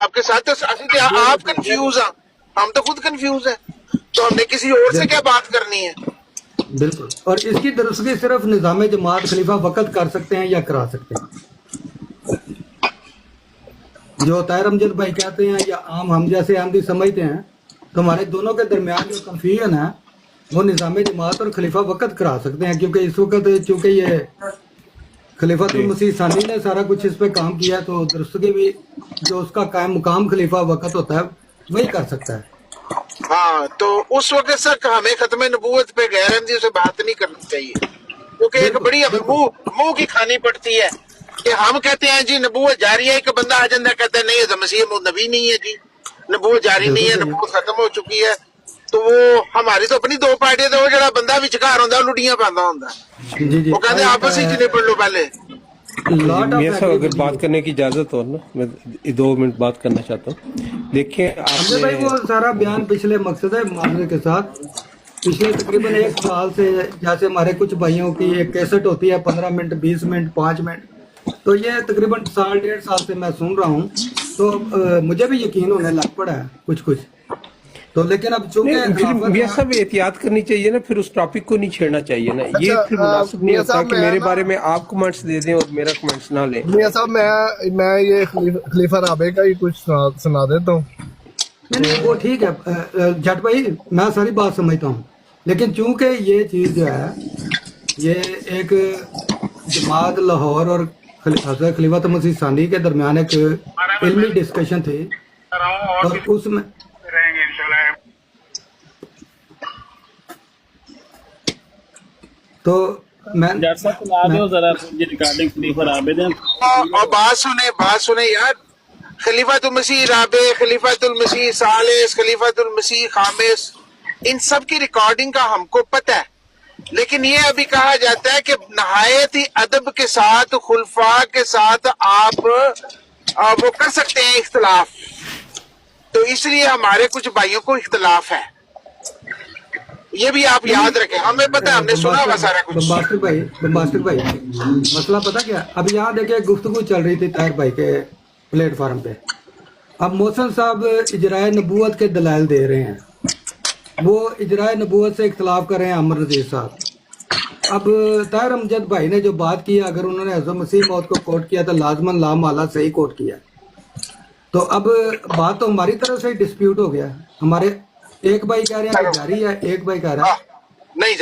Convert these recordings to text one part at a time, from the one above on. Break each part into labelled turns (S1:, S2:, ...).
S1: आपके साथ तो आप कंफ्यूज हैं, हम तो खुद कंफ्यूज हैं, तो हमने किसी और से क्या बात करनी है।
S2: बिल्कुल। और इसकी दरअसल सिर्फ निज़ाम जमात खलीफा वक़्त कर सकते हैं या करा सकते हैं। जो ताहिर अमजद भाई कहते हैं या आम हम जैसे आमदी समझते हैं, तो हमारे दोनों के दरमियान जो कंफ्यूजन है वो निज़ाम जमात और खलीफा वक़्त करा सकते हैं, क्योंकि इस वक्त चूँकि ये खलीफातुल मसीह सानी ने सारा कुछ इस पे काम किया, तो दरअसल भी जो उसका कायम मुकाम खलीफा वक़्त होता है वही कर सकता है।
S1: हाँ, तो उस वक्त तक हमें खत्म नबूवत पे गैरहमदी से बात नहीं करनी चाहिए, क्योंकि एक बड़ी मुंह की खानी पड़ती है कि हम कहते हैं जी नबूवत जारी है, एक बंदा आ जाता कहता है नहीं ये मसीह नबी नहीं है जी, नबूवत जारी नहीं है, नबूवत खत्म हो चुकी है। तो वो हमारी तो अपनी दो पार्टियां, तो वो जरा बंदा विचकार होंदा लुटियां पांदा होंदा, वो कहते आपस ही निपट लो पहले।
S3: मियां साहब अगर बात करने की इजाजत हो ना, मैं 2 मिनट बात करना चाहता हूँ। देखिए
S2: आपने भाई वो सारा बयान पिछले मकसद है मामले के साथ, पिछले तकरीबन 1 साल से जैसे हमारे कुछ भाइयों की एक कैसेट होती है 15 मिनट 20 मिनट 5 मिनट, तो ये तकरीबन 1.5 साल से मैं सुन रहा हूँ, तो मुझे भी यकीन होने लग पड़ा है कुछ तो। लेकिन अब चूंकि
S3: मियां साहब एहतियात करनी चाहिए ना, फिर उस टॉपिक को नहीं छेड़ना चाहिए ना। ये फिर मुनासिब नहीं होता कि मेरे बारे में आप कमेंट्स दे दें और मेरा कमेंट्स ना लें।
S4: मियां साहब मैं ये खलीफा राबे का ही कुछ सुना देता हूँ।
S2: नहीं वो ठीक है जट भाई, मैं सारी बात समझता हूँ, लेकिन चूंकि ये चीज़ जो है ये एक जमात लाहौर और हज़रत खलीफातुल मसीह सानी के दरमियान एक इल्मी डिस्कशन थी, और उसमें तो मैं
S1: और बात सुने यार, खलीफातुल मसीह राबे, खलीफातुल मसीह सालिस, खलीफातुल मसीह खामिस, इन सब की रिकॉर्डिंग का हमको पता है, लेकिन ये अभी कहा जाता है कि नहायत ही अदब के साथ खुलफा के साथ आप वो कर सकते हैं इख्तलाफ, तो इसलिए हमारे कुछ भाइयों को इख्तलाफ है, ये भी आप याद रखें। हमें पता है, हमने सुना हुआ सारा कुछ।
S2: बम्बास्टिक भाई मसला पता क्या, अब यहाँ देखिए गुफ्तगू चल रही थी ताहिर भाई के प्लेटफार्म पे, अब मोहसिन साहब इजराए नबूवत के दलाइल दे रहे हैं, वो इजराए नबूवत से इख्तलाफ कर रहे हैं अमर नज़ीर साहब। अब ताहिर अमजद भाई ने जो बात की, अगर उन्होंने हज़रत मसीह मौत को कोट किया तो लाजमन ला माला सही कोट किया, तो अब बात तो हमारी तरफ से डिस्प्यूट हो गया। हमारे एक भाई कह रहे हैं जारी है, एक भाई कह रहा है
S1: नहीं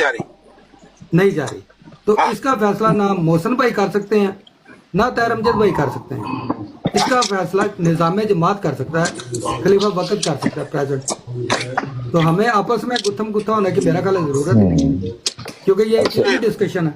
S1: जारी,
S2: तो इसका फैसला ना मोहसिन भाई कर सकते हैं ना ताहिर अमजद भाई कर सकते हैं, इसका फैसला निज़ाम जमात कर सकता है, खलीफा वक़्त कर सकता है प्रेजेंट। तो हमें आपस में गुत्थम गुत्था होने की मेरा ख्याल जरूरत नहीं है, क्योंकि ये एक डिस्कशन है।